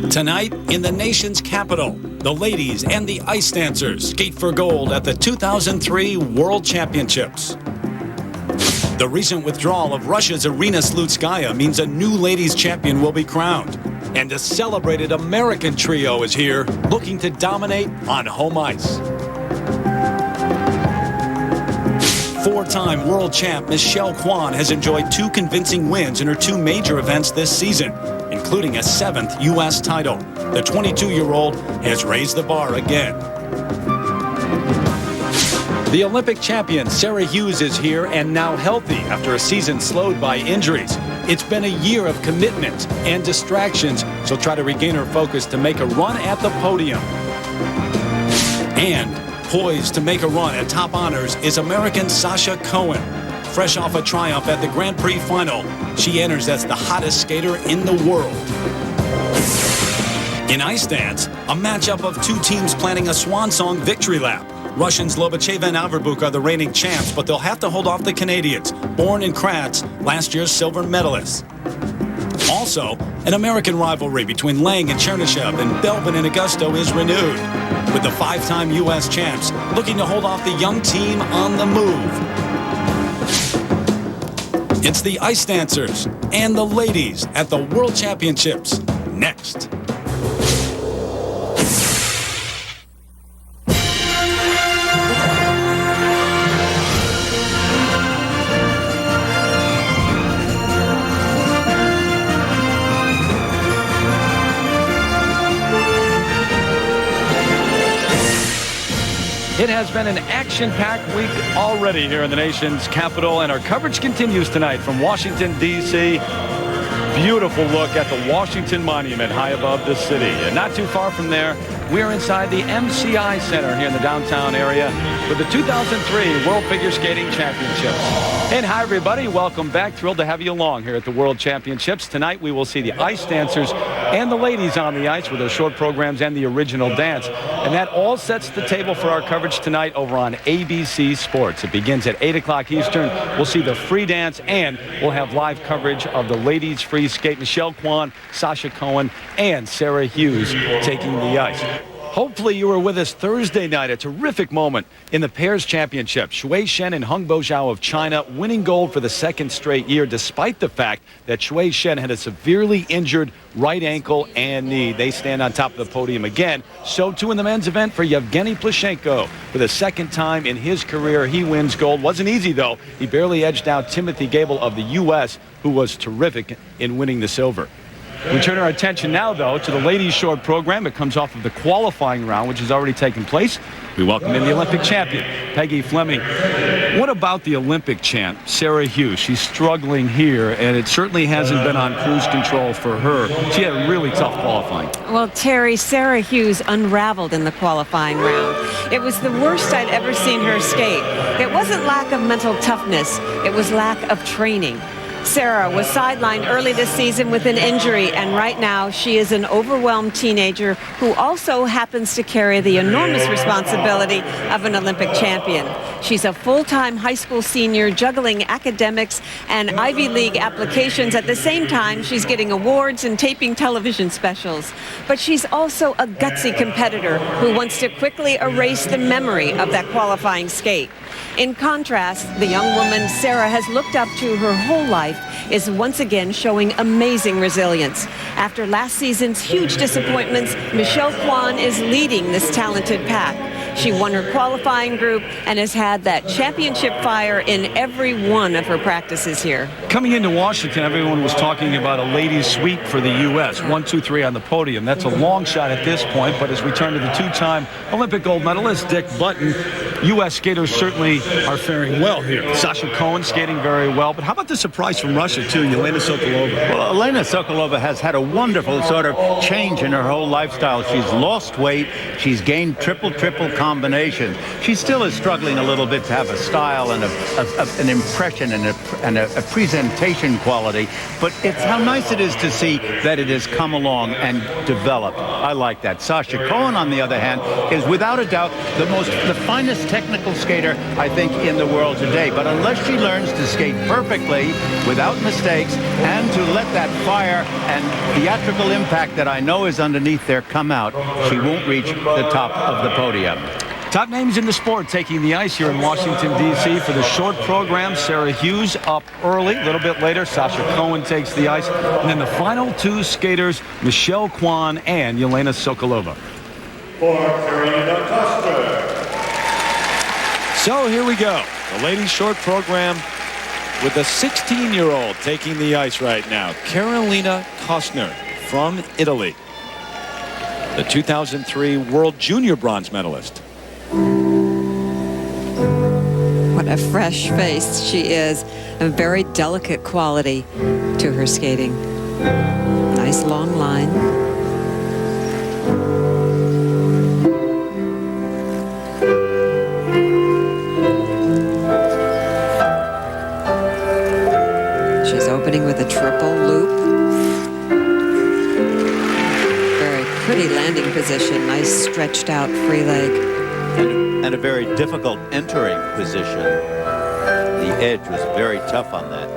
Tonight, in the nation's capital, the ladies and the ice dancers skate for gold at the 2003 World Championships. The recent withdrawal of Russia's Arina Slutskaya means a new ladies champion will be crowned. And a celebrated American trio is here, looking to dominate on home ice. Four-time world champ Michelle Kwan has enjoyed two convincing wins in her two major events this season, including a 7th U.S. title. The 22-year-old has raised the bar again. The Olympic champion Sarah Hughes is here and now healthy after a season slowed by injuries. It's been a year of commitment and distractions. She'll try to regain her focus to make a run at the podium. And poised to make a run at top honors is American Sasha Cohen. Fresh off a triumph at the Grand Prix final, she enters as the hottest skater in the world. In ice dance, a matchup of two teams planning a swan song victory lap. Russians Lobacheva and Averbuk are the reigning champs, but they'll have to hold off the Canadians, Bourne and Kratz, last year's silver medalists. Also, an American rivalry between Lang and Chernyshev and Belvin and Augusto is renewed, with the five-time U.S. champs looking to hold off the young team on the move. It's the ice dancers and the ladies at the World Championships next. It has been an action-packed week already here in the nation's capital, and our coverage continues tonight from Washington, D.C. Beautiful look at the Washington Monument high above the city. And not too far from there, we're inside the MCI Center here in the downtown area for the 2003 World Figure Skating Championships. And hi, everybody. Welcome back. Thrilled to have you along here at the World Championships. Tonight, we will see the ice dancers and the ladies on the ice with their short programs and the original dance. And that all sets the table for our coverage tonight over on ABC Sports. It begins at 8 o'clock Eastern. We'll see the free dance, and we'll have live coverage of the ladies free skate. Michelle Kwan, Sasha Cohen, and Sarah Hughes taking the ice. Hopefully you were with us Thursday night. A terrific moment in the pairs championship. Shui Shen and Hung Bo Zhao of China winning gold for the second straight year, despite the fact that Shui Shen had a severely injured right ankle and knee. They stand on top of the podium again. So too in the men's event for Yevgeny Plushenko. For the second time in his career, he wins gold. Wasn't easy, though. He barely edged out Timothy Gable of the U.S., who was terrific in winning the silver. We turn our attention now, though, to the ladies' short program. It comes off of the qualifying round, which has already taken place. We welcome in the Olympic champion, Peggy Fleming. What about the Olympic champ, Sarah Hughes? She's struggling here, and it certainly hasn't been on cruise control for her. She had a really tough qualifying. Well, Terry, Sarah Hughes unraveled in the qualifying round. It was the worst I'd ever seen her skate. It wasn't lack of mental toughness. It was lack of training. Sarah was sidelined early this season with an injury, and right now she is an overwhelmed teenager who also happens to carry the enormous responsibility of an Olympic champion. She's a full-time high school senior juggling academics and Ivy League applications. At the same time, she's getting awards and taping television specials. But she's also a gutsy competitor who wants to quickly erase the memory of that qualifying skate. In contrast, the young woman Sarah has looked up to her whole life is once again showing amazing resilience. After last season's huge disappointments, Michelle Kwan is leading this talented pack. She won her qualifying group and has had that championship fire in every one of her practices here. Coming into Washington, everyone was talking about a ladies sweep for the U.S. 1, 2, 3 on the podium. That's a long shot at this point, but as we turn to the two-time Olympic gold medalist, Dick Button, U.S. skaters certainly are faring well here. Sasha Cohen skating very well, but how about the surprise from Russia, too, Yelena Sokolova? Well, Yelena Sokolova has had a wonderful sort of change in her whole lifestyle. She's lost weight. She's gained triple combinations. She still is struggling a little bit to have a style and an impression and a presentation quality, but it's how nice it is to see that it has come along and developed. I like that. Sasha Cohen, on the other hand, is without a doubt the finest technical skater, I think, in the world today. But unless she learns to skate perfectly, without mistakes, and to let that fire and theatrical impact that I know is underneath there come out, she won't reach the top of the podium. Top names in the sport taking the ice here in Washington, D.C. for the short program. Sarah Hughes up early. A little bit later, Sasha Cohen takes the ice. And then the final two skaters, Michelle Kwan and Yelena Sokolova. For Carolina Kostner. So here we go. The ladies' short program with a 16-year-old taking the ice right now. Carolina Kostner from Italy. The 2003 World Junior Bronze medalist. What a fresh face she is. A very delicate quality to her skating. Nice long line. She's opening with a triple loop. Very pretty landing position. Nice stretched out free leg. And a very difficult entering position. The edge was very tough on that.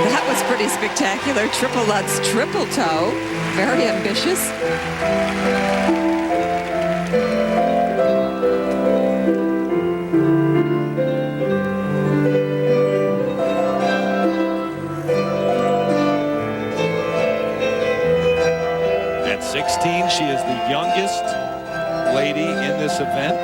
That was pretty spectacular. Triple Lutz, triple toe. Very ambitious. At 16, she is the youngest lady in this event.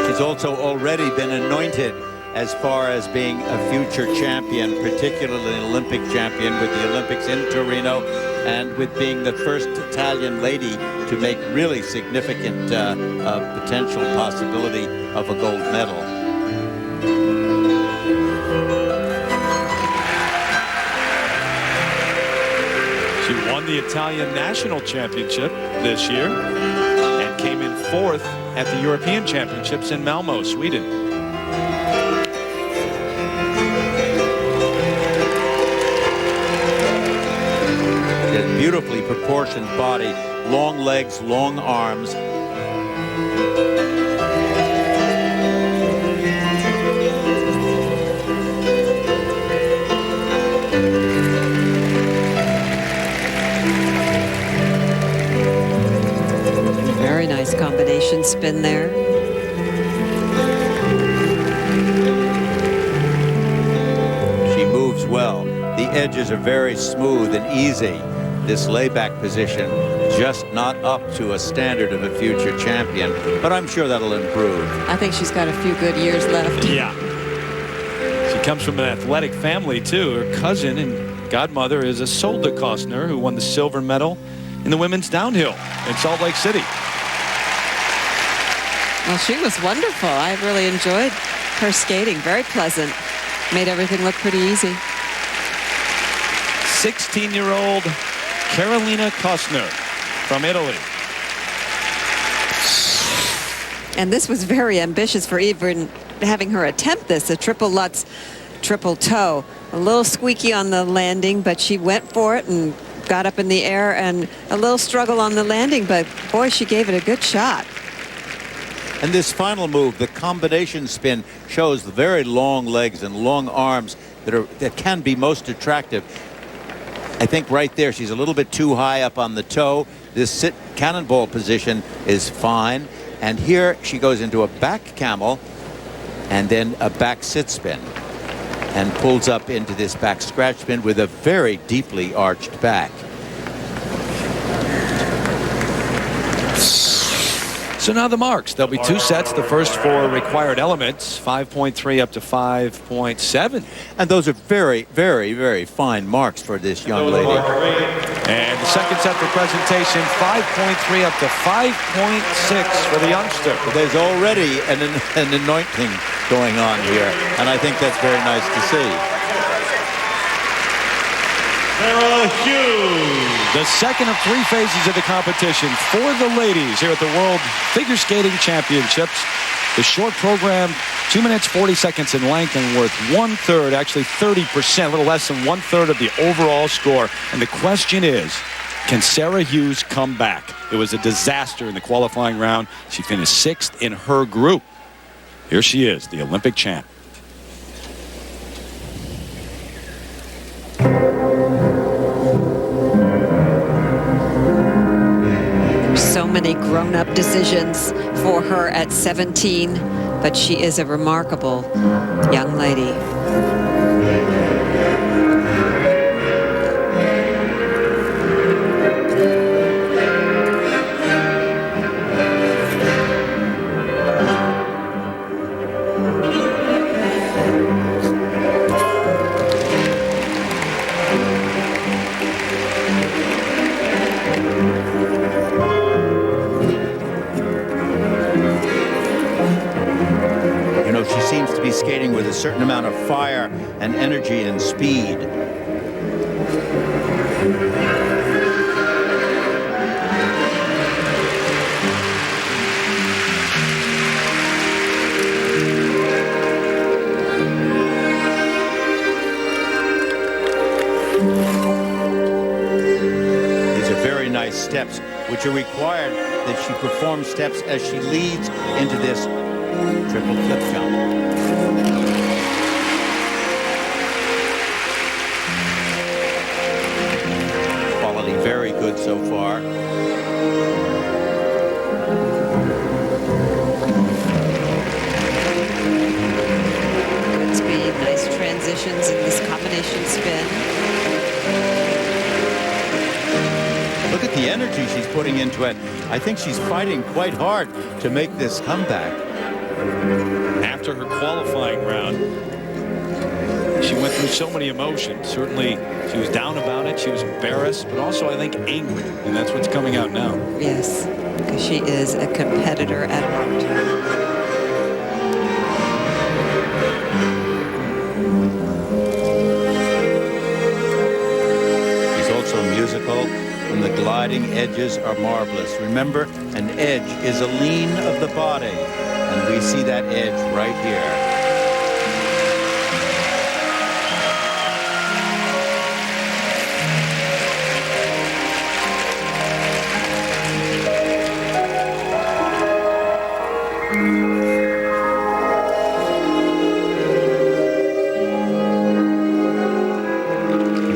She's also already been anointed as far as being a future champion, particularly an Olympic champion with the Olympics in Torino, and with being the first Italian lady to make really significant potential possibility of a gold medal. She won the Italian National Championship this year and came in 4th at the European Championships in Malmö, Sweden. A beautifully proportioned body, long legs, long arms. Very nice combination spin there. She moves well. The edges are very smooth and easy. This layback position just not up to a standard of a future champion, but I'm sure that'll improve. I think she's got a few good years left. Yeah. She comes from an athletic family, too. Her cousin and godmother is Isolde Kostner, who won the silver medal in the women's downhill in Salt Lake City. Well, she was wonderful. I really enjoyed her skating. Very pleasant. Made everything look pretty easy. 16-year-old Carolina Kostner from Italy. And this was very ambitious for even having her attempt this, a triple Lutz, triple toe. A little squeaky on the landing, but she went for it and got up in the air, and a little struggle on the landing, but boy, she gave it a good shot. And this final move, the combination spin, shows the very long legs and long arms that can be most attractive. I think right there she's a little bit too high up on the toe. This sit cannonball position is fine. And here she goes into a back camel and then a back sit spin and pulls up into this back scratch spin with a very deeply arched back. So now the marks. There'll be 2 sets. The first 4 required elements, 5.3 up to 5.7. And those are very, very, very fine marks for this young lady. And the second set for presentation, 5.3 up to 5.6 for the youngster. There's already an anointing going on here, and I think that's very nice to see. Sarah Hughes. The second of 3 phases of the competition for the ladies here at the World Figure Skating Championships. The short program, 2 minutes 40 seconds in length and worth 1/3, actually 30%, a little less than 1/3 of the overall score. And the question is, can Sarah Hughes come back? It was a disaster in the qualifying round. She finished 6th in her group. Here she is, the Olympic champ. So many grown-up decisions for her at 17, but she is a remarkable young lady. Skating with a certain amount of fire and energy and speed. These are very nice steps, which are required that she perform steps as she leads into this triple flip jump. Quality very good so far. Good speed, nice transitions in this combination spin. Look at the energy she's putting into it. I think she's fighting quite hard to make this comeback. After her qualifying round, she went through so many emotions. Certainly, she was down about it. She was embarrassed, but also, I think, angry. And that's what's coming out now. Yes, because she is a competitor at heart. She's also musical, and the gliding edges are marvelous. Remember, an edge is a lean of the body, and we see that edge right here.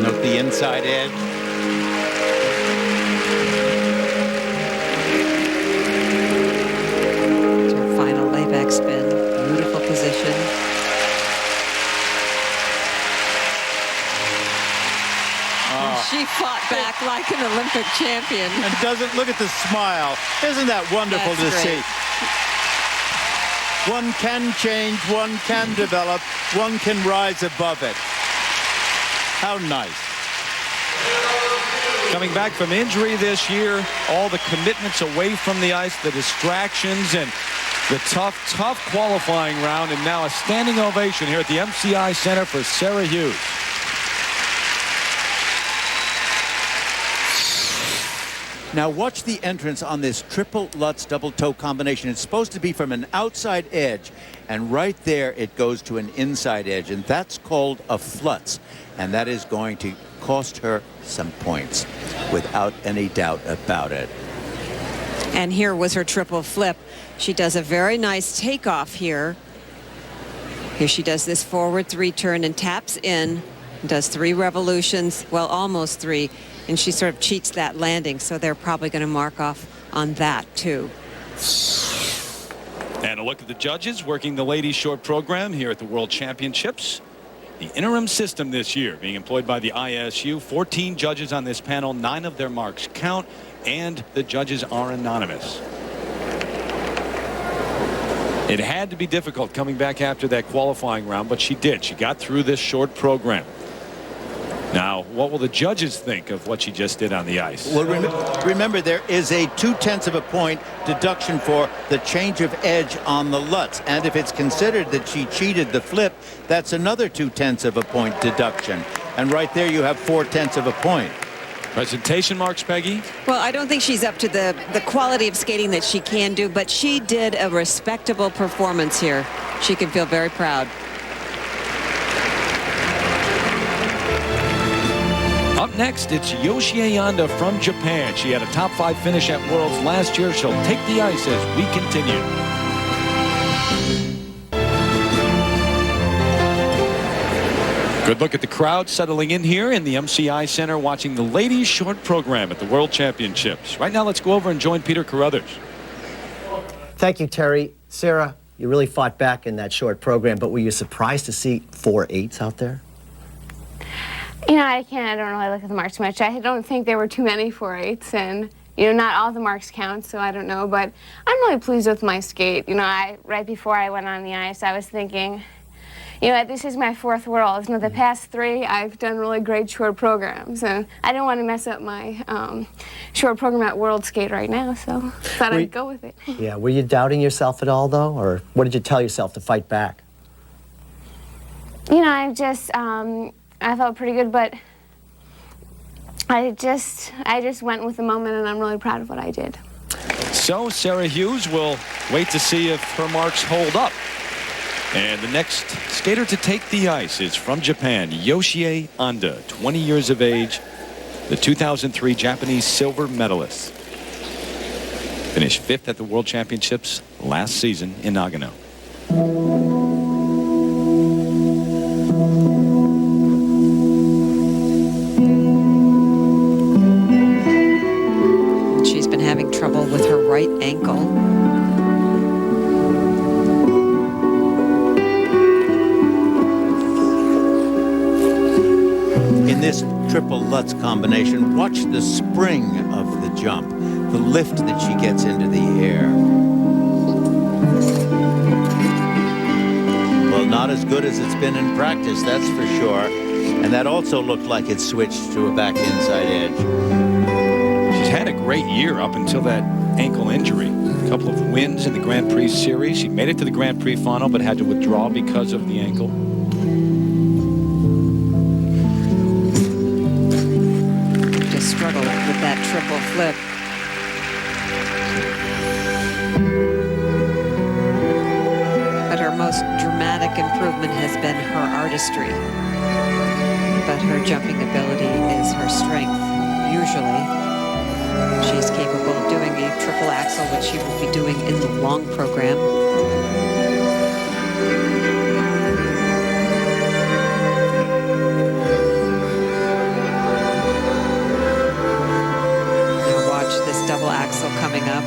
Note the inside edge. Final layback spin, beautiful position. She fought back like an Olympic champion. And doesn't look at the smile. Isn't that wonderful to see? One can change, one can develop, one can rise above it. How nice. Coming back from injury this year, all the commitments away from the ice, the distractions, and the tough qualifying round, and now a standing ovation here at the MCI Center for Sarah Hughes. Now watch the entrance on this triple Lutz double toe combination. It's supposed to be from an outside edge, and right there it goes to an inside edge, and that's called a flutz, and that is going to cost her some points without any doubt about it. And here was her triple flip. She does a very nice takeoff here. Here she does this forward 3 turn and taps in, does 3 revolutions, well, almost 3, and she sort of cheats that landing, so they're probably going to mark off on that too. And a look at the judges working the ladies short program here at the World Championships. The interim system this year being employed by the ISU. 14 judges on this panel, 9 of their marks count, and the judges are anonymous. It had to be difficult coming back after that qualifying round, but she did. She got through this short program. Now, what will the judges think of what she just did on the ice? Well, remember, there is a 0.2 of a point deduction for the change of edge on the Lutz. And if it's considered that she cheated the flip, that's another 0.2 of a point deduction. And right there you have 0.4 of a point. Presentation marks, Peggy? Well, I don't think she's up to the quality of skating that she can do, but she did a respectable performance here. She can feel very proud. Up next, it's Yoshie Yanda from Japan. She had a top 5 finish at Worlds last year. She'll take the ice as we continue. Good look at the crowd settling in here in the MCI Center watching the ladies short program at the World Championships. Right now, let's go over and join Peter Carruthers. Thank you, Terry. Sarah, you really fought back in that short program, but were you surprised to see 4 8s out there? You know, I don't really look at the marks much. I don't think there were too many 4-8s, and, you know, not all the marks count, so I don't know, but I'm really pleased with my skate. You know, right before I went on the ice, I was thinking, you know, this is my 4th World. You know, the past 3, I've done really great short programs, and I didn't want to mess up my short program at World Skate right now, so thought I'd go with it. Yeah, were you doubting yourself at all, though, or what did you tell yourself to fight back? You know, I felt pretty good, but I just went with the moment, and I'm really proud of what I did. So Sarah Hughes will wait to see if her marks hold up. And the next skater to take the ice is from Japan, Yoshie Yanda, 20 years of age, the 2003 Japanese silver medalist. Finished 5th at the World Championships last season in Nagano. She's been having trouble with her right ankle. In this triple Lutz combination, watch the spring of the jump, the lift that she gets into the air. Well, not as good as it's been in practice, that's for sure. And that also looked like it switched to a back inside edge. She's had a great year up until that ankle injury. A couple of wins in the Grand Prix series. She made it to the Grand Prix final, but had to withdraw because of the ankle. Struggled with that triple flip. But her most dramatic improvement has been her artistry. But her jumping ability is her strength. Usually, she's capable of doing a triple axel, which she will be doing in the long program. Double axel coming up.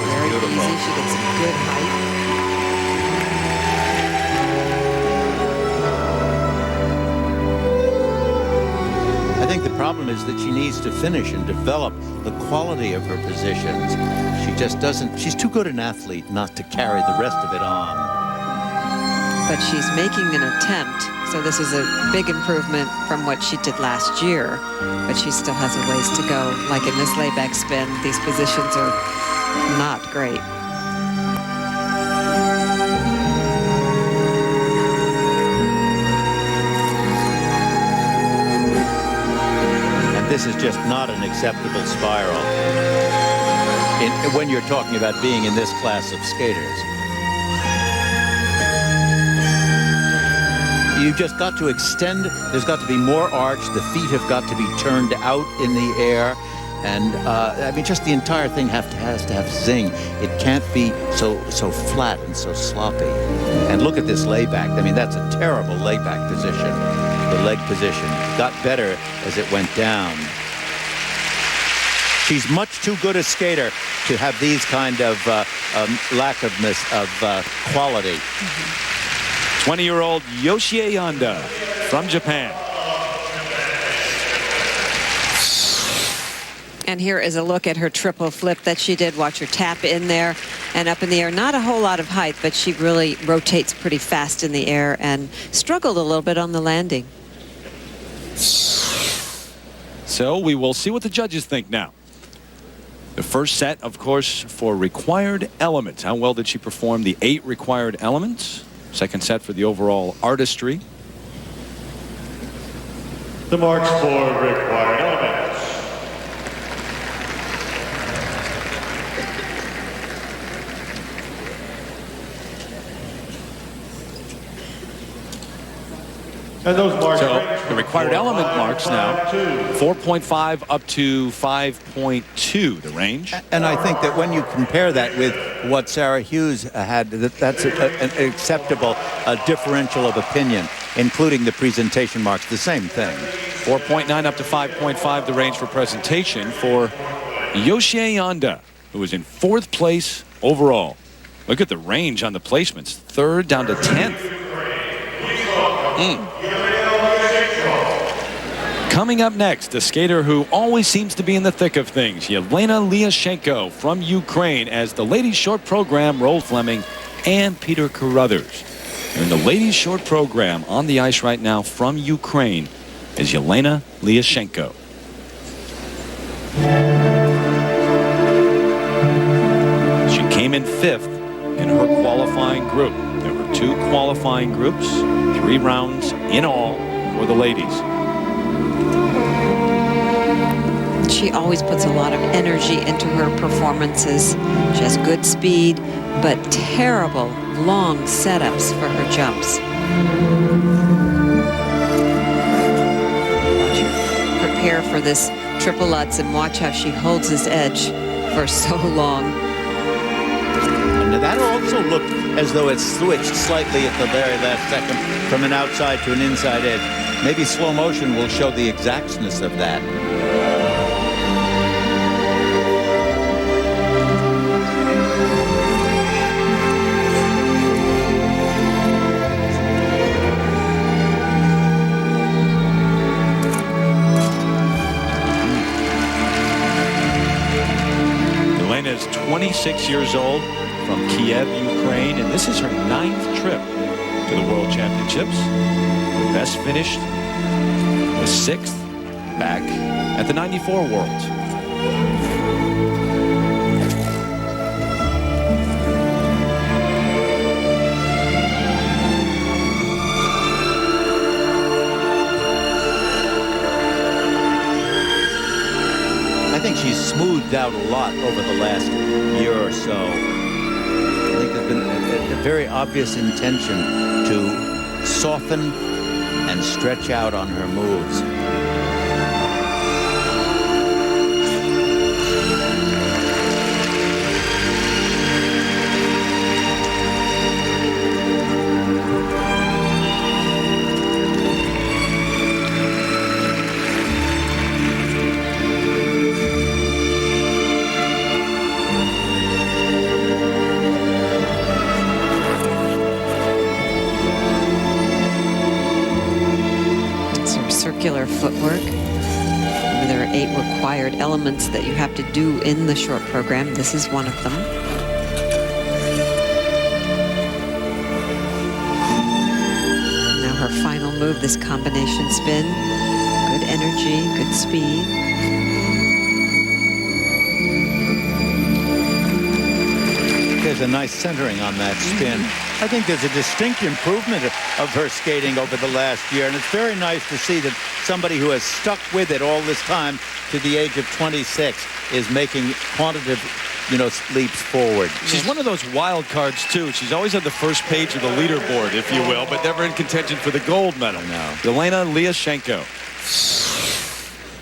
Very Beautiful. easy. She gets some good height. I think the problem is that she needs to finish and develop the quality of her positions. She just doesn't, she's too good an athlete not to carry the rest of it on. But she's making an attempt, so this is a big improvement from what she did last year. But she still has a ways to go. Like in this layback spin, these positions are not great. And this is just not an acceptable spiral when you're talking about being in this class of skaters. You've just got to extend. There's got to be more arch. The feet have got to be turned out in the air. And, I mean, just the entire thing has to have zing. It can't be so flat and so sloppy. And look at this layback. I mean, that's a terrible layback position. The leg position got better as it went down. She's much too good a skater to have these kind of lack of quality. 20-year-old Yoshie Yanda from Japan. And here is a look at her triple flip that she did. Watch her tap in there and up in the air. Not a whole lot of height, but she really rotates pretty fast in the air and struggled a little bit on the landing. So we will see what the judges think now. The first set, of course, for required elements. How well did she perform the 8 required elements? Second set for the overall artistry. The marks for required elements. And those marks So the required element marks now, 4.5 up to 5.2, the range. And I think that when you compare that with what Sarah Hughes had, that's an acceptable differential of opinion, including the presentation marks, the same thing. 4.9 up to 5.5, the range for presentation for Yoshie Yanda, who was in 4th place overall. Look at the range on the placements. 3rd down to 10th. Coming up next, a skater who always seems to be in the thick of things, Yelena Lyashenko from Ukraine, as the ladies short program, Roll Fleming and Peter Carruthers. In the ladies short program on the ice right now from Ukraine is Yelena Lyashenko. She came in 5th in her qualifying group. There were 2 qualifying groups, 3 rounds in all for the ladies. She always puts a lot of energy into her performances. She has good speed, but terrible long setups for her jumps. Prepare for this triple Lutz and watch how she holds this edge for so long. And that also looked as though it switched slightly at the very last second from an outside to an inside edge. Maybe slow motion will show the exactness of that. Yelena is 26 years old from Kiev, Ukraine, and this is her 9th trip to the World Championships. Her best finished was 6th back at the '94 Worlds. I think she's smoothed out a lot over the last year or so. I think there's been a very obvious intention to soften and stretch out on her moves. Circular footwork. There are 8 required elements that you have to do in the short program. This is one of them. Now her final move, this combination spin. Good energy, good speed. There's a nice centering on that spin. I think there's a distinct improvement of her skating over the last year, and it's very nice to see that somebody who has stuck with it all this time to the age of 26 is making quantitative, leaps forward. She's one of those wild cards, too. She's always on the first page of the leaderboard, if you will, but never in contention for the gold medal. No. Yelena Lyashenko.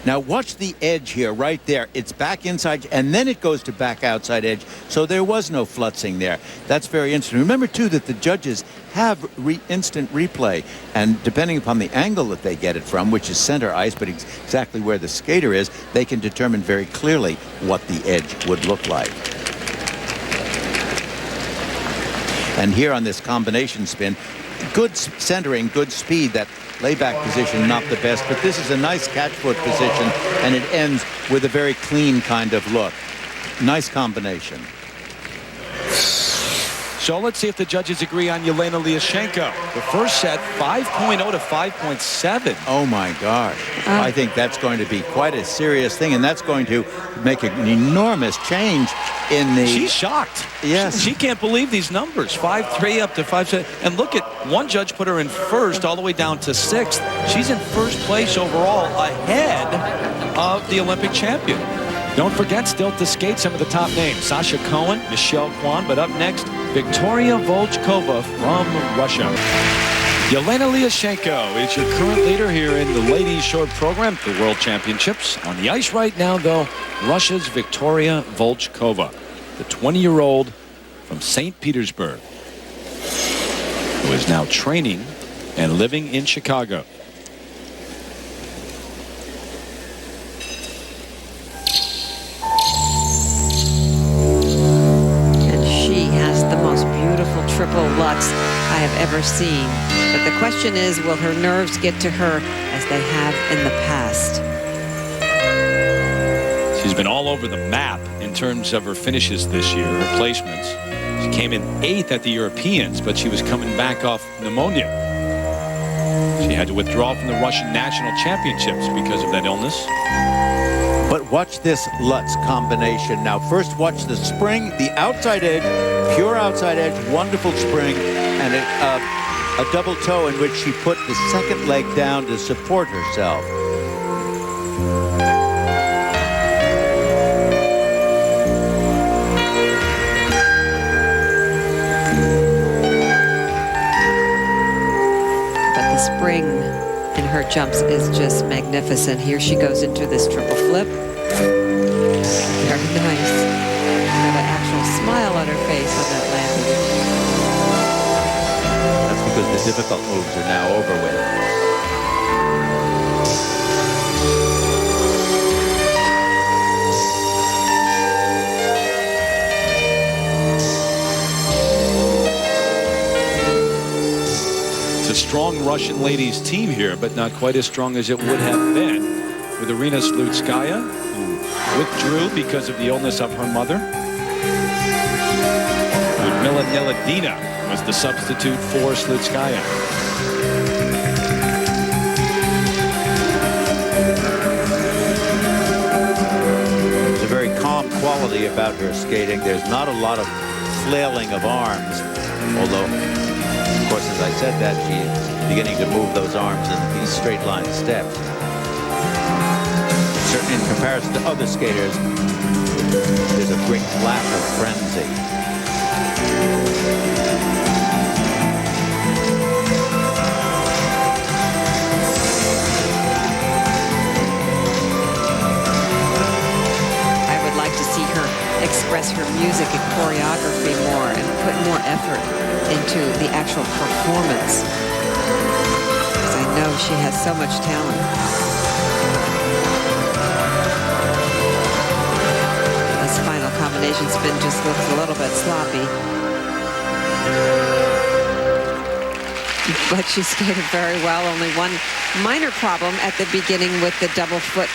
Now watch the edge here, right there. It's back inside, and then it goes to back outside edge. So there was no flutzing there. That's very interesting. Remember, too, that the judges have instant replay, and depending upon the angle that they get it from, which is center ice, but exactly where the skater is, they can determine very clearly what the edge would look like. And here on this combination spin, good centering, good speed. That layback position, not the best, but this is a nice catch foot position, and it ends with a very clean kind of look. Nice combination. So let's see if the judges agree on Yelena Lyashenko. The first set, 5.0 to 5.7. Oh, my gosh. I think that's going to be quite a serious thing, and that's going to make an enormous change in the... She's shocked. Yes. She can't believe these numbers. 5-3 up to 5-7. And look at, one judge put her in first all the way down to sixth. She's in first place overall, ahead of the Olympic champion. Don't forget, still to skate, some of the top names. Sasha Cohen, Michelle Kwan, but up next, Victoria Volchkova from Russia. Yelena Lyashenko is your current leader here in the ladies short program, the World Championships. On the ice right now, though, Russia's Victoria Volchkova, the 20-year-old from St. Petersburg, who is now training and living in Chicago. Triple Lutz I have ever seen. But the question is, will her nerves get to her as they have in the past? She's been all over the map in terms of her finishes this year, her placements. She came in 8th at the Europeans, but she was coming back off pneumonia. She had to withdraw from the Russian national championships because of that illness. But watch this Lutz combination. Now, first watch the spring, the outside edge, pure outside edge, wonderful spring, and a double toe in which she put the second leg down to support herself. But the spring in her jumps is just magnificent. Here she goes into this triple flip. Very nice. Got an actual smile on her face on that landing. That's because the difficult moves are now over with. It's a strong Russian ladies team here, but not quite as strong as it would have been with Irina Slutskaya, who withdrew because of the illness of her mother. Ludmila Neladina was the substitute for Slutskaya. There's a very calm quality about her skating. There's not a lot of flailing of arms, although, of course, as I said that, she's beginning to move those arms in these straight line steps. Certainly in comparison to other skaters, there's a great flash of frenzy. I would like to see her express her music and choreography more and put more effort into the actual performance. Because I know she has so much talent. This final combination spin just looks a little bit sloppy. But she skated very well. Only one minor problem at the beginning with the double foot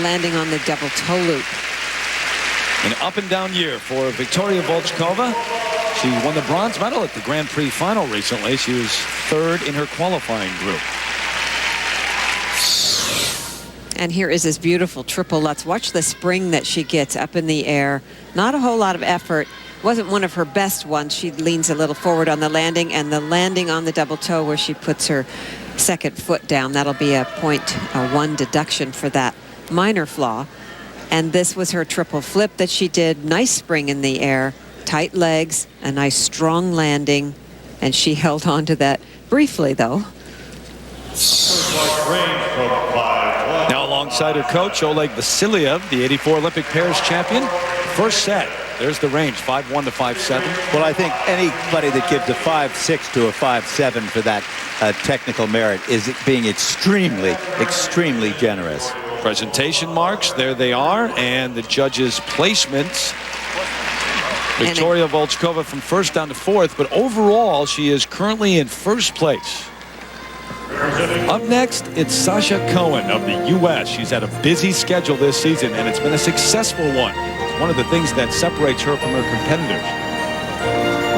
landing on the double toe loop. An up and down year for Victoria Volchkova. She won the bronze medal at the Grand Prix final recently. She was third in her qualifying group. And here is this beautiful triple Lutz. Watch the spring that she gets up in the air. Not a whole lot of effort. Wasn't one of her best ones. She leans a little forward on the landing, and the landing on the double toe where she puts her second foot down. That'll be a 0.1 deduction for that minor flaw. And this was her triple flip that she did. Nice spring in the air, tight legs, a nice strong landing, and she held on to that briefly, though. Now alongside her coach, Oleg Vasiliev, the '84 Olympic pairs champion. First set, there's the range, 5-1 to 5-7. Well, I think anybody that gives a 5-6 to a 5-7 for that technical merit is being extremely, extremely generous. Presentation marks, there they are, and the judges' placements. Victoria Volchkova from first down to fourth, but overall she is currently in first place. Up next, it's Sasha Cohen of the U.S. She's had a busy schedule this season, and it's been a successful one. It's one of the things that separates her from her competitors.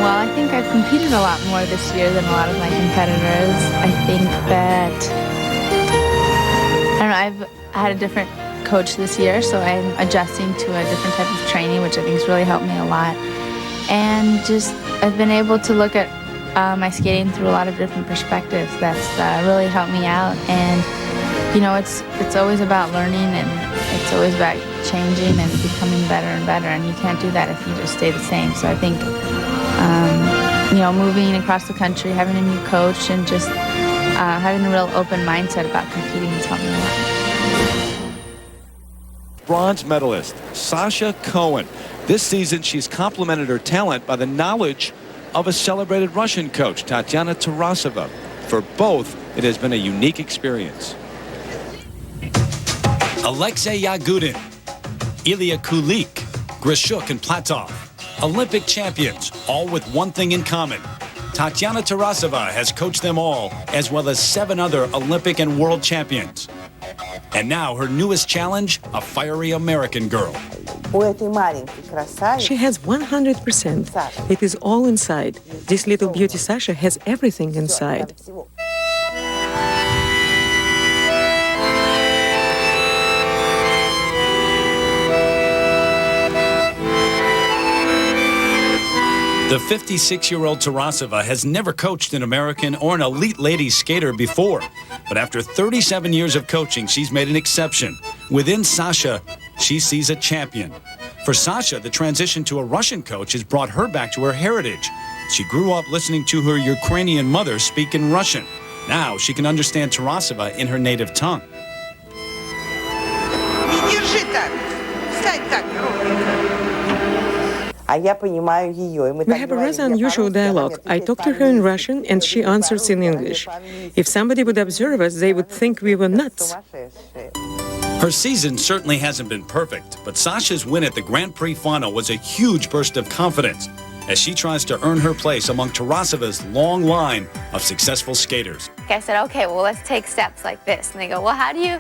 Well, I think I've competed a lot more this year than a lot of my competitors. I think that, I don't know, I've had a different coach this year, so I'm adjusting to a different type of training, which I think has really helped me a lot. And just, I've been able to look at my skating through a lot of different perspectives. That's really helped me out. And, you know, it's always about learning, and it's always about changing and becoming better and better, and you can't do that if you just stay the same. So I think, you know, moving across the country, having a new coach, and just having a real open mindset about competing has helped me a lot. Bronze medalist Sasha Cohen. This season, she's complemented her talent by the knowledge of a celebrated Russian coach, Tatiana Tarasova. For both, it has been a unique experience. Alexei Yagudin, Ilya Kulik, Grishuk, and Platov. Olympic champions, all with one thing in common. Tatiana Tarasova has coached them all, as well as 7 other Olympic and world champions. And now her newest challenge, a fiery American girl. She has 100%. It is all inside. This little beauty Sasha has everything inside. The 56-year-old Tarasova has never coached an American or an elite ladies skater before. But after 37 years of coaching, she's made an exception. Within Sasha, she sees a champion. For Sasha, the transition to a Russian coach has brought her back to her heritage. She grew up listening to her Ukrainian mother speak in Russian. Now she can understand Tarasova in her native tongue. We have a rather unusual dialogue. I talk to her in Russian and she answers in English. If somebody would observe us, they would think we were nuts. Her season certainly hasn't been perfect, but Sasha's win at the Grand Prix final was a huge burst of confidence as she tries to earn her place among Tarasova's long line of successful skaters. I said, okay, well, let's take steps like this. And they go, well, how do you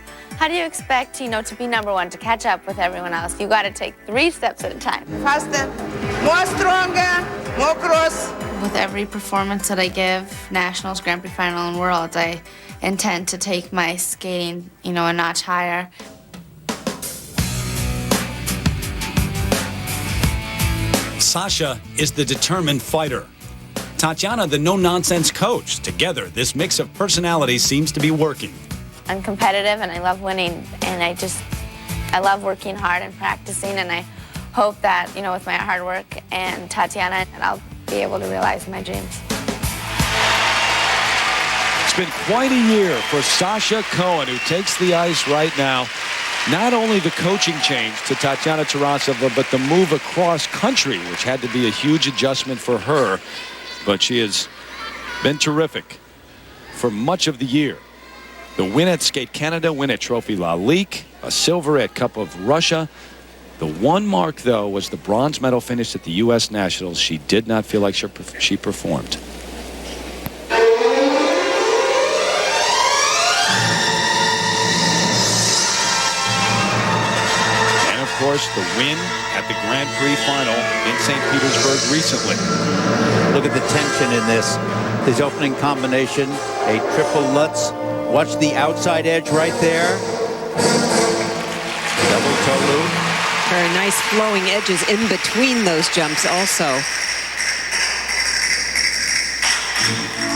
expect, you know, to be number one, to catch up with everyone else? You got to take 3 steps at a time. Faster, more stronger, more cross. With every performance that I give, Nationals, Grand Prix Final, and Worlds, I intend to take my skating, you know, a notch higher. Sasha is the determined fighter. Tatiana, the no-nonsense coach. Together, this mix of personalities seems to be working. I'm competitive and I love winning, and I love working hard and practicing, and I hope that, you know, with my hard work and Tatiana, that I'll be able to realize my dreams. It's been quite a year for Sasha Cohen, who takes the ice right now. Not only the coaching change to Tatiana Tarasova, but the move across country, which had to be a huge adjustment for her. But she has been terrific for much of the year. The win at Skate Canada, win at Trophy La Ligue, a silver at Cup of Russia. The one mark, though, was the bronze medal finish at the U.S. Nationals. She did not feel like she performed. Of course, the win at the Grand Prix final in St. Petersburg recently. Look at the tension in this. His opening combination, a triple Lutz. Watch the outside edge right there. Double toe loop. Her nice flowing edges in between those jumps also.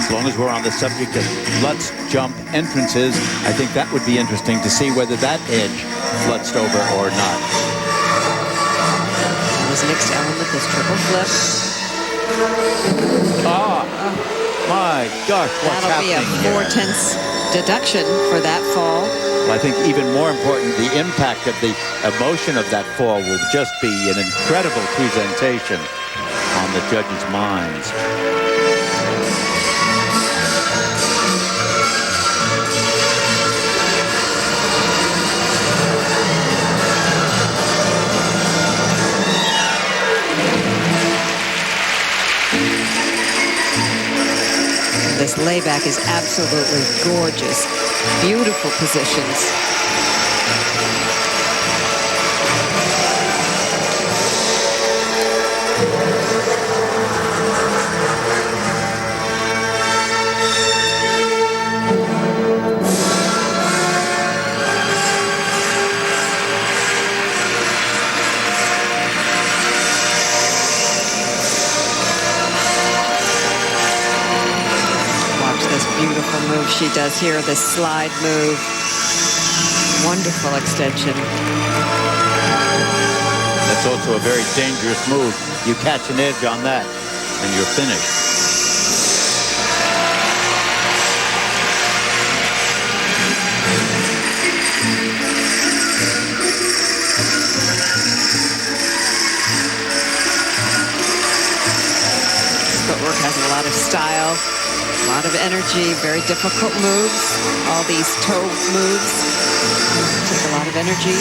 As long as we're on the subject of Lutz jump entrances, I think that would be interesting to see whether that edge flutzed over or not. His next element, this triple flip. Ah, my gosh, what's happening here? That'll be a 4/10 deduction for that fall. Well, I think even more important, the impact of the emotion of that fall will just be an incredible presentation on the judges' minds. This layback is absolutely gorgeous. Beautiful positions. move she does here, the slide move. Wonderful extension. That's also a very dangerous move. You catch an edge on that, and you're finished. Footwork has a lot of style, a lot of energy, very difficult moves. All these toe moves take a lot of energy.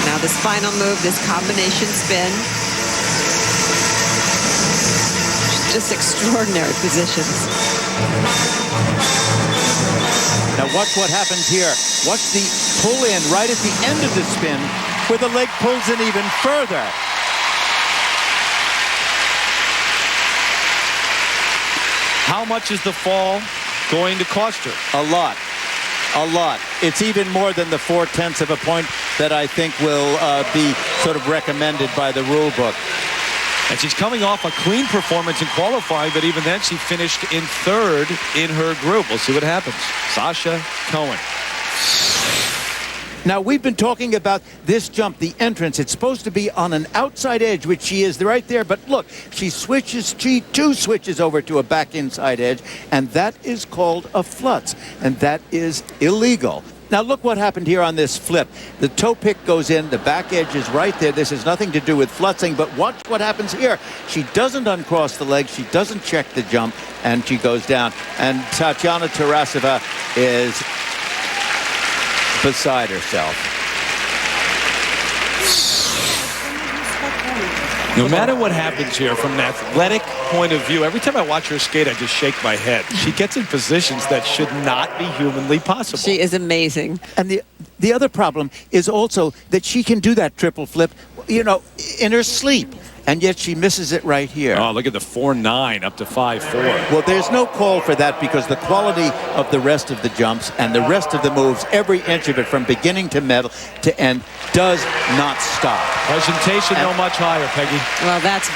Now this final move, this combination spin. Just extraordinary positions. Now watch what happens here. Watch the pull in right at the end of the spin where the leg pulls in even further. How much is the fall going to cost her? A lot. A lot. It's even more than the 0.4 of a point that I think will be sort of recommended by the rule book. And she's coming off a clean performance in qualifying, but even then she finished in 3rd in her group. We'll see what happens. Sasha Cohen. Now, we've been talking about this jump, the entrance. It's supposed to be on an outside edge, which she is right there. But look, she two switches over to a back inside edge, and that is called a flutz, and that is illegal. Now, look what happened here on this flip. The toe pick goes in, the back edge is right there. This has nothing to do with flutzing, but watch what happens here. She doesn't uncross the leg, she doesn't check the jump, and she goes down. And Tatiana Tarasova is beside herself. No matter what happens here from an athletic point of view, every time I watch her skate, I just shake my head. She gets in positions that should not be humanly possible. She is amazing. And the other problem is also that she can do that triple flip, you know, in her sleep. And yet she misses it right here. Oh, look at the 4.9 up to 5.4. Well, there's no call for that because the quality of the rest of the jumps and the rest of the moves, every inch of it from beginning to middle to end, does not stop. Presentation no much higher, Peggy. Well, that's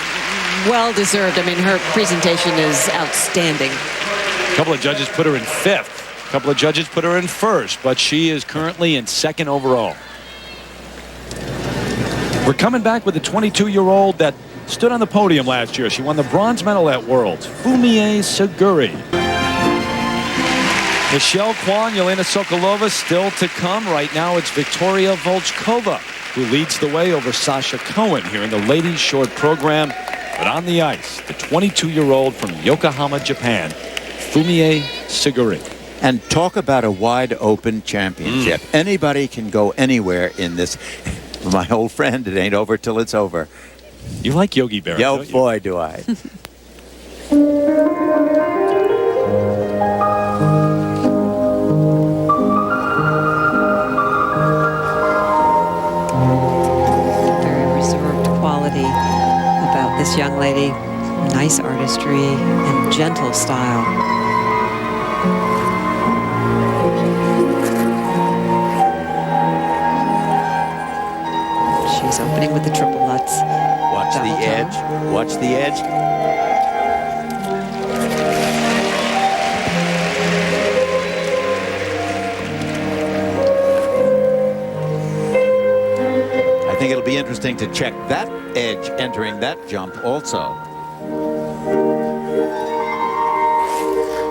well-deserved. I mean, her presentation is outstanding. A couple of judges put her in 5th. A couple of judges put her in 1st, but she is currently in 2nd overall. We're coming back with a 22-year-old that stood on the podium last year. She won the bronze medal at Worlds. Fumie Suguri. Michelle Kwan, Yelena Sokolova still to come. Right now it's Victoria Volchkova who leads the way over Sasha Cohen here in the ladies short program. But on the ice, the 22-year-old from Yokohama, Japan, Fumie Suguri. And talk about a wide open championship. Anybody can go anywhere in this. My old friend, it ain't over till it's over. You like Yogi Berra, Yo, don't you? boy, do I. Very reserved quality about this young lady. Nice artistry and gentle style. Opening with the triple lutz. Watch the edge. Watch the edge. I think it'll be interesting to check that edge entering that jump also.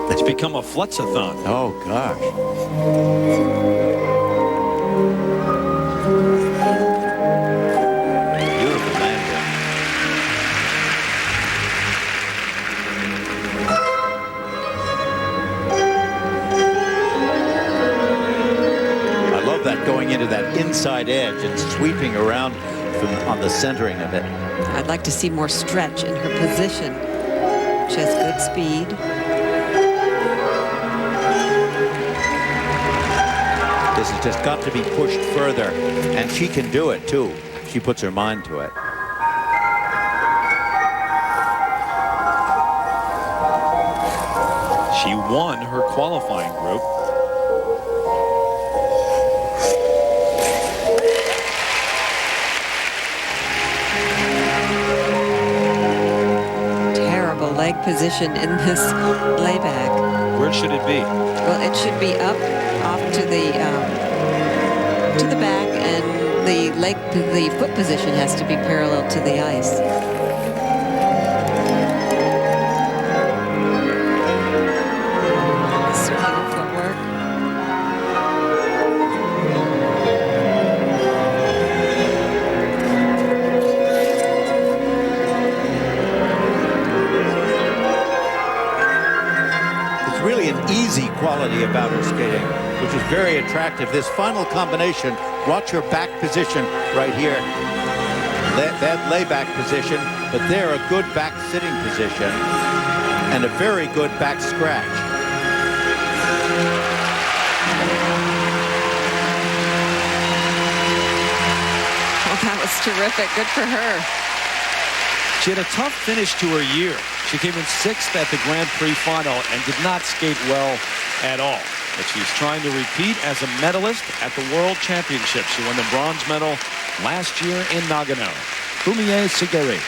It's become a flutzathon. Oh, gosh. Going into that inside edge and sweeping around on the centering of it. I'd like to see more stretch in her position. She has good speed. This has just got to be pushed further, and she can do it too. She puts her mind to it. She won her qualifying group. Leg leg position in this layback. Where should it be? Well, it should be up off to the back, and the foot position has to be parallel to the ice. Circular footwork. Really an easy quality about her skating, which is very attractive. This final combination, watch her back position right here. That layback position, but there a good back sitting position and a very good back scratch. Well, that was terrific. Good for her. She had a tough finish to her year. She came in 6th at the Grand Prix final and did not skate well at all. But she's trying to repeat as a medalist at the World Championships. She won the bronze medal last year in Nagano. Fumie Suguri.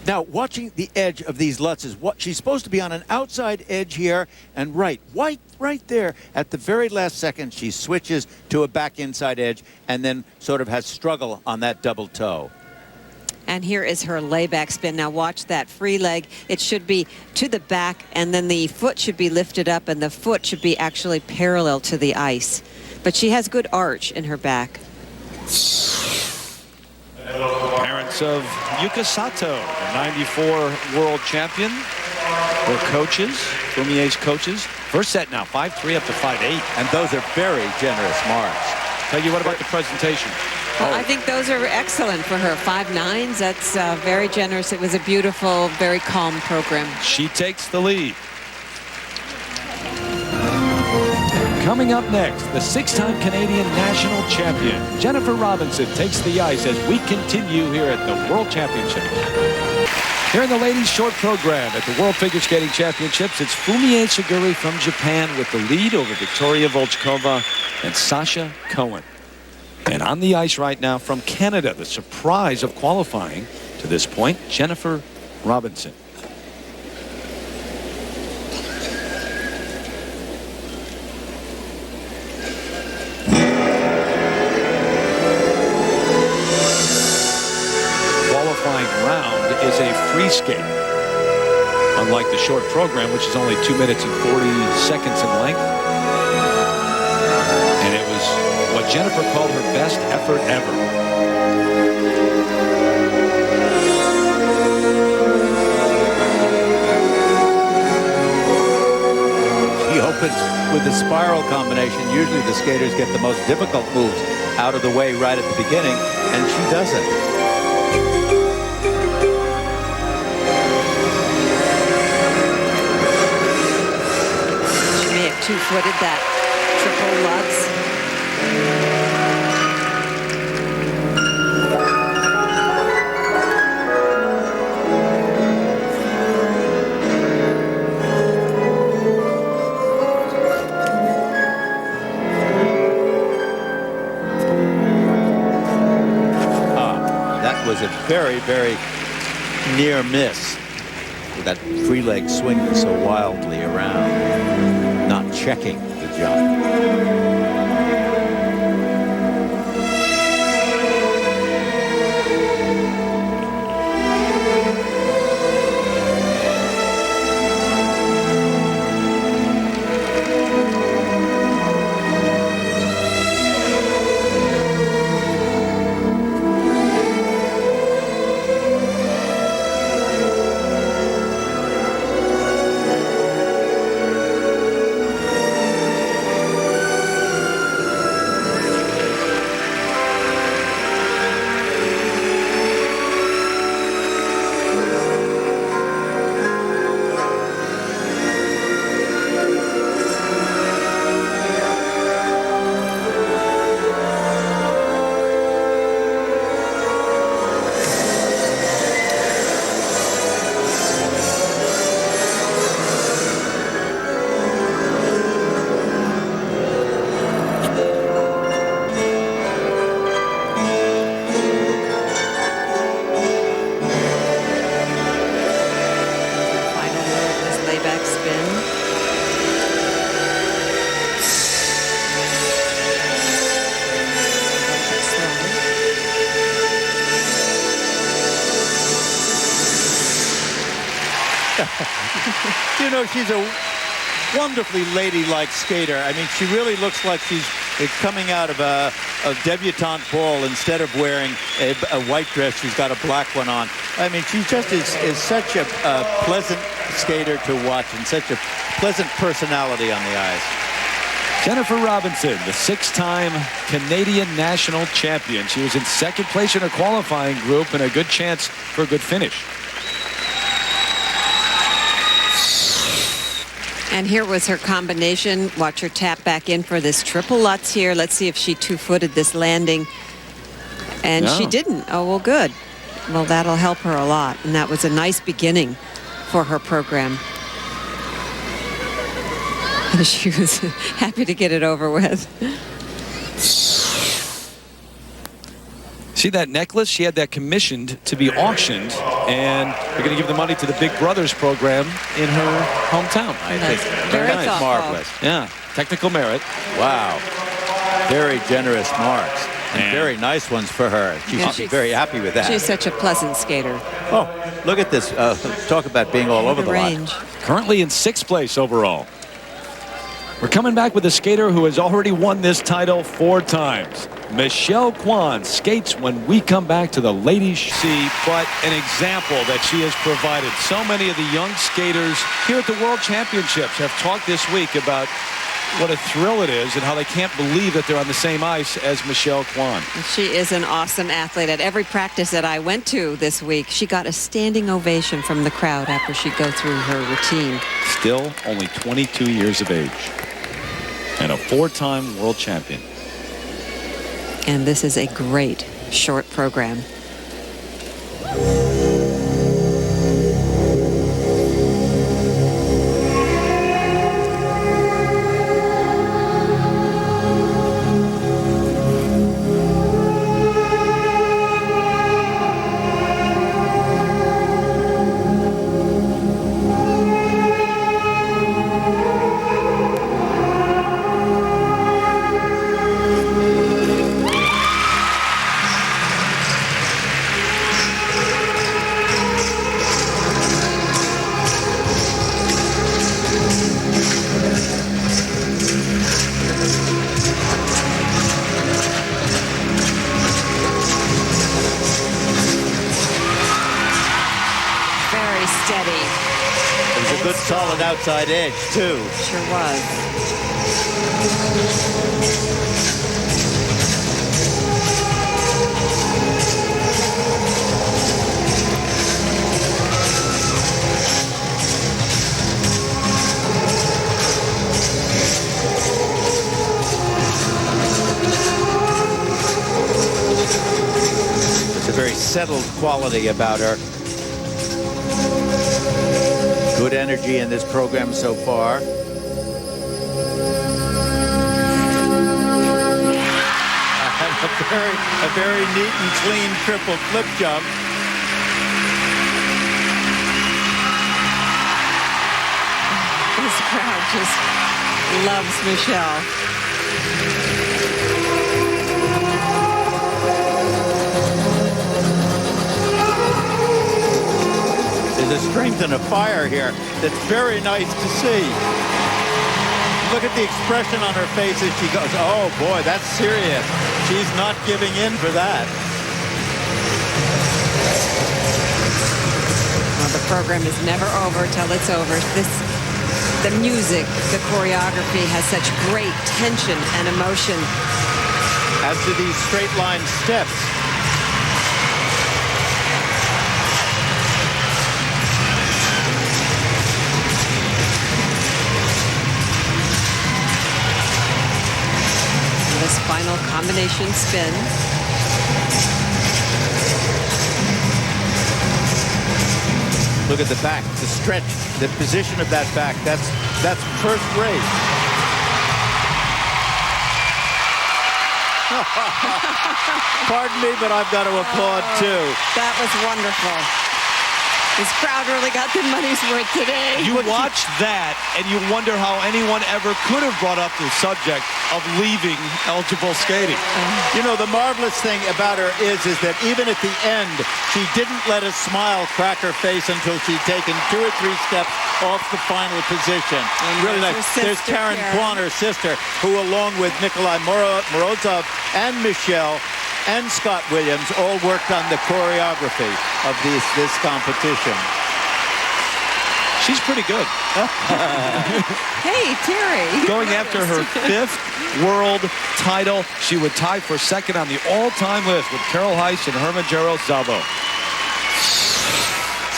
Now, watching the edge of these Lutzes, she's supposed to be on an outside edge here, and right there at the very last second, she switches to a back inside edge and then sort of has struggle on that double toe. And here is her layback spin. Now watch that free leg. It should be to the back, and then the foot should be lifted up, and the foot should be actually parallel to the ice. But she has good arch in her back. Parents of Yuka Sato, the 94 world champion. Her coaches, Fumie's coaches. First set now, 5-3 up to 5-8. And those are very generous marks. Peggy, what about the presentation? Well, I think those are excellent for her. 5.9s, that's very generous. It was a beautiful, very calm program. She takes the lead. Coming up next, the 6-time Canadian national champion, Jennifer Robinson, takes the ice as we continue here at the World Championships. Here in the ladies' short program at the World Figure Skating Championships, it's Fumie Suguri from Japan with the lead over Victoria Volchkova and Sasha Cohen. And on the ice right now from Canada, the surprise of qualifying to this point, Jennifer Robinson. Qualifying round is a free skate, unlike the short program, which is only 2 minutes and 40 seconds in length. And it was what Jennifer called her best effort ever. She opens with the spiral combination. Usually the skaters get the most difficult moves out of the way right at the beginning, and she doesn't. She may have two-footed that triple Lutz. That was a very, very near miss with that free leg swinging so wildly around, not checking the jump. You know, she's a wonderfully ladylike skater. I mean, she really looks like she's coming out of a debutante ball. Instead of wearing a white dress, she's got a black one on. I mean, she just is such a pleasant skater to watch and such a pleasant personality on the ice. Jennifer Robinson, the 6-time Canadian national champion. She was in second place in her qualifying group and a good chance for a good finish. And here was her combination. Watch her tap back in for this triple Lutz here. Let's see if she two-footed this landing. And she didn't. Oh, well, good. Well, that'll help her a lot. And that was a nice beginning for her program. She was happy to get it over with. See that necklace? She had that commissioned to be auctioned, and they're going to give the money to the Big Brothers program in her hometown. I think very nice. thoughtful. Marvelous. Yeah, technical merit. Wow. Very generous marks. And Man. very nice ones for her. She Yeah, should be very happy with that. She's such a pleasant skater. Oh, look at this. Talk about being all over the lot. range. Currently in 6th place overall. We're coming back with a skater who has already won this title 4 times. Michelle Kwan skates when we come back to the ladies. See, but an example that she has provided. So many of the young skaters here at the World Championships have talked this week about what a thrill it is and how they can't believe that they're on the same ice as Michelle Kwan. She is an awesome athlete. At every practice that I went to this week, she got a standing ovation from the crowd after she'd go through her routine. Still only 22 years of age. And a 4-time world champion. And this is a great short program. Solid outside edge, too. Sure was. There's a very settled quality about her. Good energy in this program so far. A very neat and clean triple flip jump. This crowd just loves Michelle. There's a strength and a fire here that's very nice to see. Look at the expression on her face as she goes, oh boy, that's serious. She's not giving in for that. Well, the program is never over till it's over. The music, the choreography has such great tension and emotion. As do these straight line steps. Final combination spin. Look at the back, the stretch, the position of that back. That's first rate. Pardon me, but I've got to applaud too. That was wonderful. This crowd really got their money's worth today. You watch that, and you wonder how anyone ever could have brought up the subject of leaving eligible skating. You know, the marvelous thing about her is that even at the end, she didn't let a smile crack her face until she'd taken 2 or 3 steps off the final position. Really nice. There's Karen Kwan, her sister, who along with Nikolai Morozov and Michelle and Scott Williams all worked on the choreography of this competition. She's pretty good. Hey, Terry. Going after her 5th world title. She would tie for 2nd on the all-time list with Carol Heiss and Hermanjaro Szabo.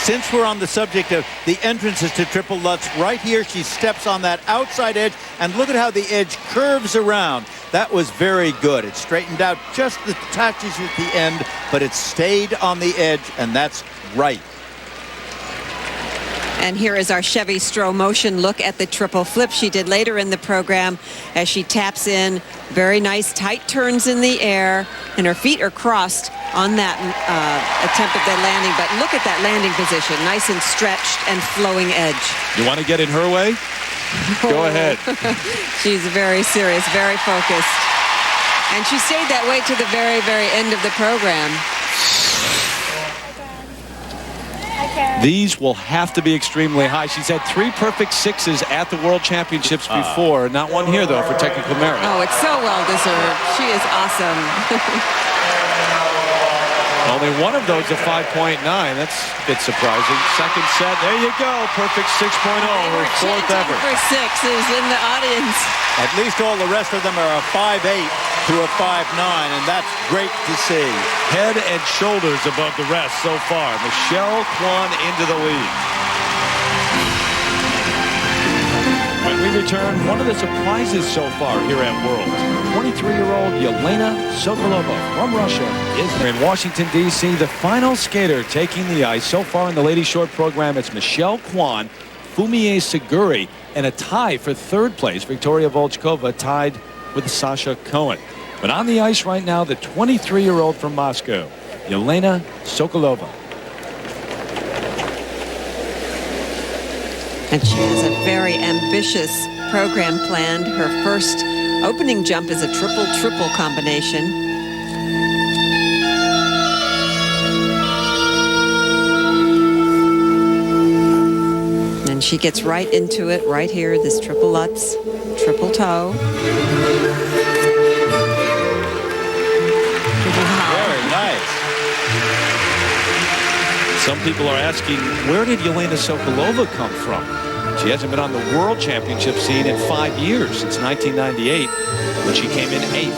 Since we're on the subject of the entrances to Triple Lutz, right here she steps on that outside edge, and look at how the edge curves around. That was very good. It straightened out just the touches at the end, but it stayed on the edge, and that's right. And here is our Chevy Stroh motion look at the triple flip she did later in the program as she taps in. Very nice tight turns in the air, and her feet are crossed on that attempt at that landing. But look at that landing position, nice and stretched and flowing edge. You want to get in her way? Go ahead. She's very serious, very focused. And she stayed that way to the very, very end of the program. These will have to be extremely high. She's had 3 perfect 6s at the World Championships before. Not one here, though, for technical merit. Oh, it's so well deserved. She is awesome. Only one of those a 5.9. That's a bit surprising. Second set. There you go. Perfect 6.0. Her 4th ever. For 6s in the audience. At least all the rest of them are a 5.8 to a 5.9, and that's great to see. Head and shoulders above the rest so far. Michelle Kwan into the lead. When we return, one of the surprises so far here at Worlds. 23-year-old Yelena Sokolova from Russia is in Washington, D.C. The final skater taking the ice so far in the ladies short program. It's Michelle Kwan, Fumie Seguri, and a tie for 3rd place. Victoria Volchkova tied with Sasha Cohen. But on the ice right now, the 23-year-old from Moscow, Yelena Sokolova. And she has a very ambitious program planned. Her first opening jump is a triple-triple combination. And she gets right into it right here, this triple Lutz, triple toe. Very nice. Some people are asking, where did Yelena Sokolova come from? She hasn't been on the World Championship scene in 5 years, since 1998, when she came in 8th.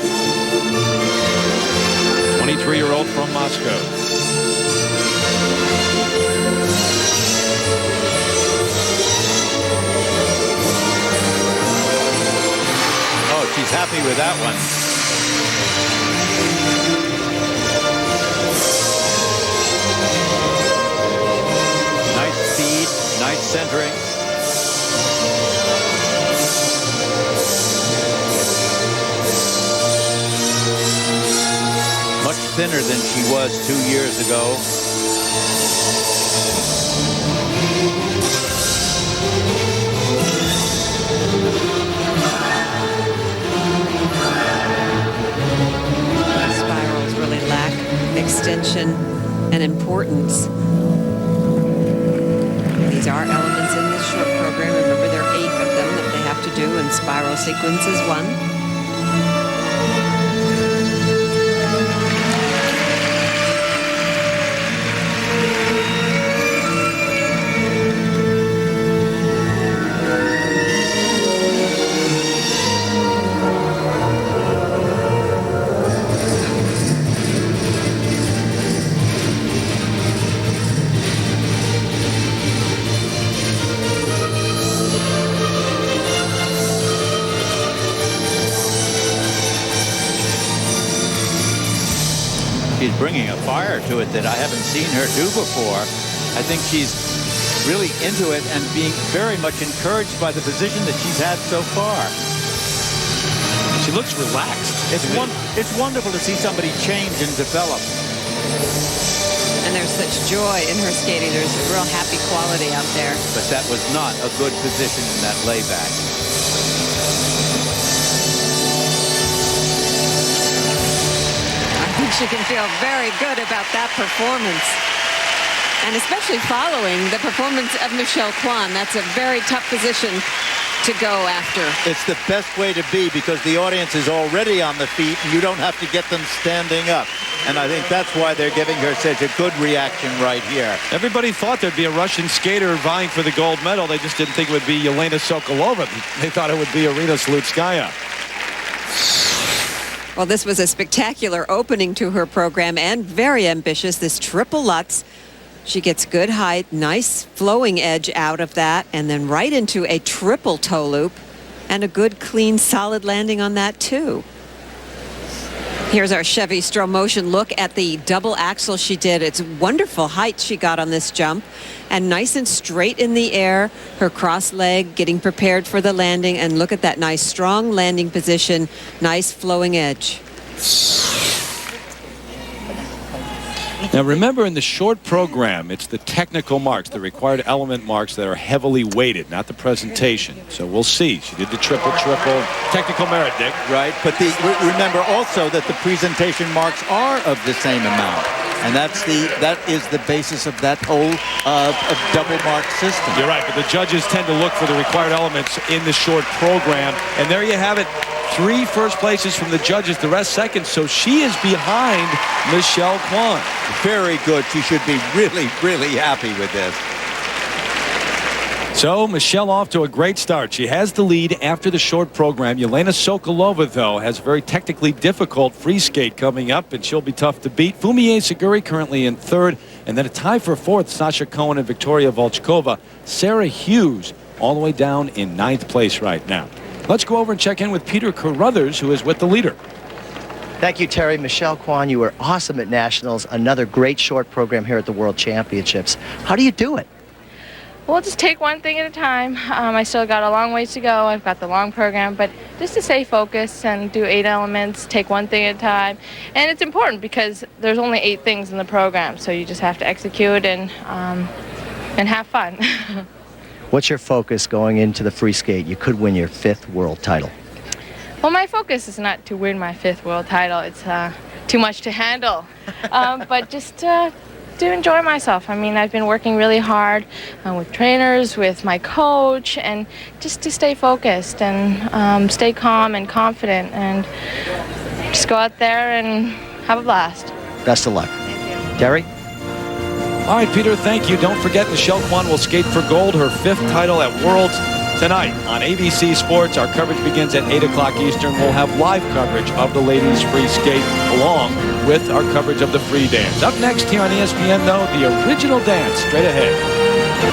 23-year-old from Moscow. Oh, she's happy with that one. Nice speed, nice centering. Much thinner than she was 2 years ago. Spirals really lack extension and importance. These are elements in this short program. Remember, there are 8 of them that they have to do, and spiral sequence is one. She's bringing a fire to it that I haven't seen her do before. I think she's really into it and being very much encouraged by the position that she's had so far. She looks relaxed. It's wonderful to see somebody change and develop. And there's such joy in her skating. There's a real happy quality out there. But that was not a good position in that layback. I think she can feel very good about that performance. And especially following the performance of Michelle Kwan. That's a very tough position to go after. It's the best way to be because the audience is already on the feet and you don't have to get them standing up. And I think that's why they're giving her such a good reaction right here. Everybody thought there'd be a Russian skater vying for the gold medal. They just didn't think it would be Yelena Sokolova. They thought it would be Irina Slutskaya. Well, this was a spectacular opening to her program and very ambitious. This triple Lutz. She gets good height, nice flowing edge out of that, and then right into a triple toe loop and a good, clean, solid landing on that, too. Here's our Chevy Stromotion look at the double axel she did. It's wonderful height she got on this jump and nice and straight in the air. Her cross leg getting prepared for the landing, and look at that nice, strong landing position, nice flowing edge. Now remember, in the short program, it's the technical marks, the required element marks that are heavily weighted, not the presentation. So we'll see. She did the triple, technical merit, Dick. Right, but remember also that the presentation marks are of the same amount. And that is the basis of that whole double mark system. You're right, but the judges tend to look for the required elements in the short program. And there you have it. 3 first places from the judges, the rest second. So she is behind Michelle Kwan. Very good. She should be really, really happy with this. So Michelle off to a great start. She has the lead after the short program. Yelena Sokolova, though, has a very technically difficult free skate coming up, and she'll be tough to beat. Fumie Seguri currently in 3rd, and then a tie for 4th, Sasha Cohen and Victoria Volchkova. Sarah Hughes all the way down in 9th place right now. Let's go over and check in with Peter Carruthers, who is with the leader. Thank you, Terry. Michelle Kwan, you were awesome at Nationals. Another great short program here at the World Championships. How do you do it? Well, just take one thing at a time. I still got a long ways to go. I've got the long program, but just to stay focused and do 8 elements, take one thing at a time. And it's important because there's only 8 things in the program, so you just have to execute and have fun. What's your focus going into the free skate? You could win your 5th world title. Well, my focus is not to win my 5th world title. It's too much to handle. But just to enjoy myself. I mean, I've been working really hard with trainers, with my coach, and just to stay focused and stay calm and confident and just go out there and have a blast. Best of luck. Thank you. Terry? All right, Peter, thank you. Don't forget, Michelle Kwan will skate for gold, her 5th title at Worlds tonight on ABC Sports. Our coverage begins at 8 o'clock Eastern. We'll have live coverage of the ladies free skate along with our coverage of the free dance. Up next here on ESPN, though, the original dance straight ahead.